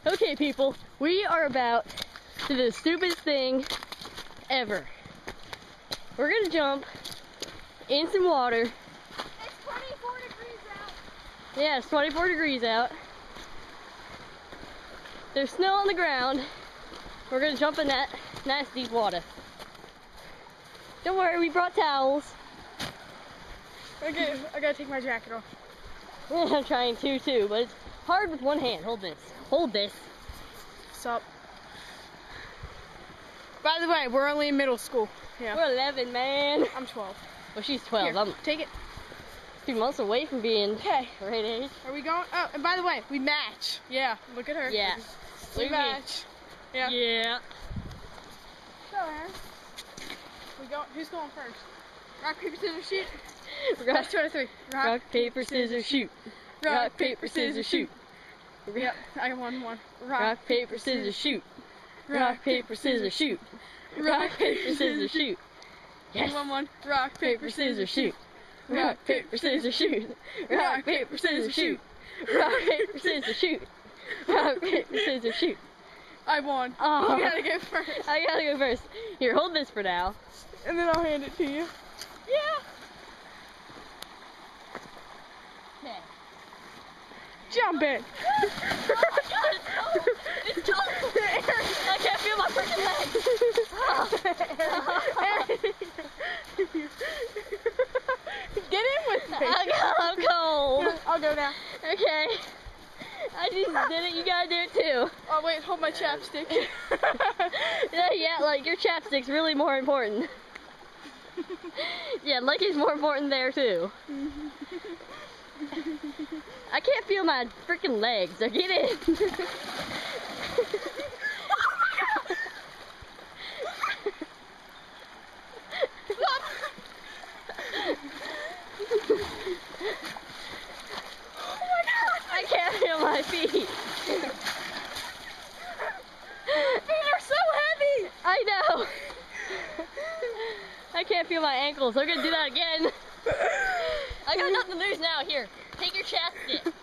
Okay, people, we are about to do the stupidest thing ever. We're gonna jump in some water. It's 24 degrees out. Yeah, it's 24 degrees out. There's snow on the ground. We're gonna jump in that nice deep water. Don't worry, we brought towels. Okay, I gotta take my jacket off. I'm trying to too, but it's hard with one hand. Hold this. Hold this. What's up? By the way, we're only in middle school. Yeah. We're 11, man. I'm 12. Well, she's 12. Here, I'm take it. 2 months away from being Okay. her age. Are we going? Oh, and by the way, we match. Yeah, look at her. Yeah. We Look at me. match. Yeah. Yeah. So, Aaron. We go. Who's going first? Rock, paper, scissors, shoot. Rock, That's 2 out of 3. rock, paper, scissors, shoot. Rock, paper, scissors, shoot. Yep, I won one. Rock, paper, scissors, shoot. Rock, paper, scissors, shoot. Rock, paper, scissors, shoot. Yes. Yes. Won one. Rock, Paper, scissors, shoot. Rock, paper, scissors, shoot. Rock, paper, scissors, shoot. Rock, paper, scissors, shoot. Rock, paper, scissors, shoot. I won. Oh. You gotta go first. I gotta go first. Here, hold this for now. And then I'll hand it to you. Yeah. Okay. Jump in. Oh my god, it's cold. It's cold. I can't feel my freaking legs. Get in with me. I'm cold. I'll go now. Okay. I just did it. You gotta do it too. Oh wait, hold my chapstick. Yeah, like your chapstick's really more important. Yeah, Lucky's more important there too. I can't feel my freaking legs, so get in. I can't feel my feet. Feet are so heavy. I know. I can't feel my ankles. I'm gonna do that again. I got nothing to lose now. Here, take your chapstick.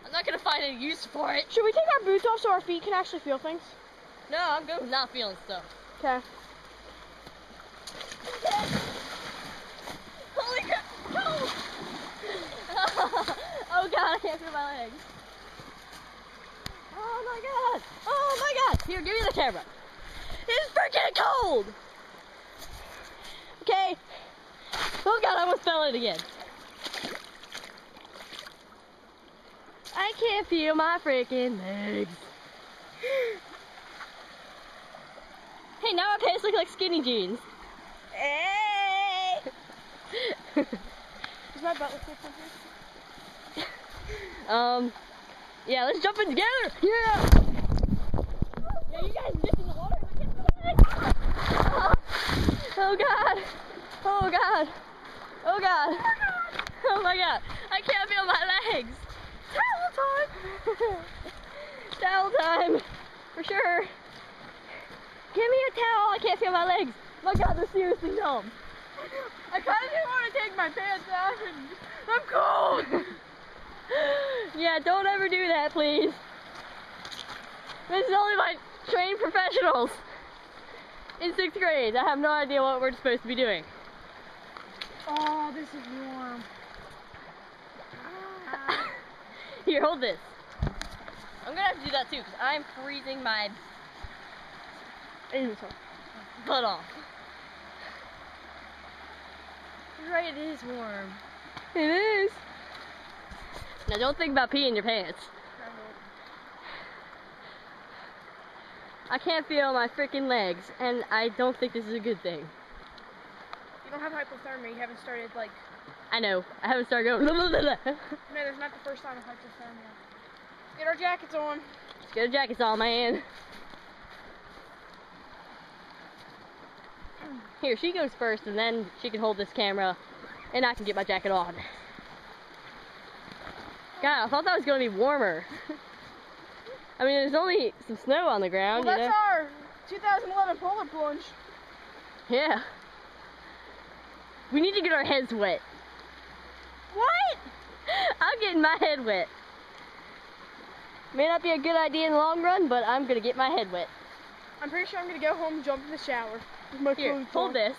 I'm not gonna find any use for it. Should we take our boots off so our feet can actually feel things? No, I'm good with not feeling stuff. Okay. Holy crap, it's cold! Oh god, I can't feel my legs. Oh my god! Oh my god! Here, give me the camera. It's freaking cold! Okay. Oh god, I almost fell in again. I can't feel my freaking legs. Hey, now my pants look like skinny jeans. Hey! Does my butt look like something? Yeah, let's jump in together. Yeah. Yeah, you guys dipped in the water. I can't feel my legs. Oh god. Oh god. Oh god. Oh my god. I can't feel my legs. Towel time. Towel time. For sure. Give me a towel. I can't feel my legs. My god, they're seriously numb. I kind of didn't want to take my pants off and I'm cold. Yeah, don't ever do that, please. This is only my trained professionals. In 6th grade, I have no idea what we're supposed to be doing. Oh, this is warm. Here, hold this. I'm gonna have to do that too, because I'm freezing my butt off. You're right, it is warm. It is. Now don't think about peeing your pants. I can't feel my freaking legs, and I don't think this is a good thing. You don't have hypothermia. You haven't started like. I know. I haven't started going. No, there's not the first sign of hypothermia. Get our jackets on. Let's get our jackets on, man. Here, she goes first, and then she can hold this camera, and I can get my jacket on. God, I thought that was going to be warmer. I mean, there's only some snow on the ground, Well, you know? that's our 2011 polar plunge. Yeah. We need to get our heads wet. What? I'm getting my head wet. May not be a good idea in the long run, but I'm gonna get my head wet. I'm pretty sure I'm gonna go home and jump in the shower. With my Here, clothes hold on. this.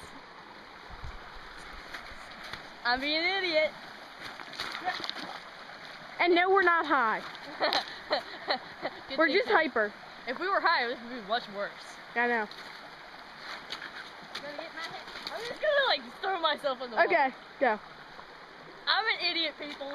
I'm being an idiot. And no, we're not high. We're just hyper. If we were high, this would be much worse. I know. I'm just gonna like throw myself in the water. Okay, go. I'm an idiot, people.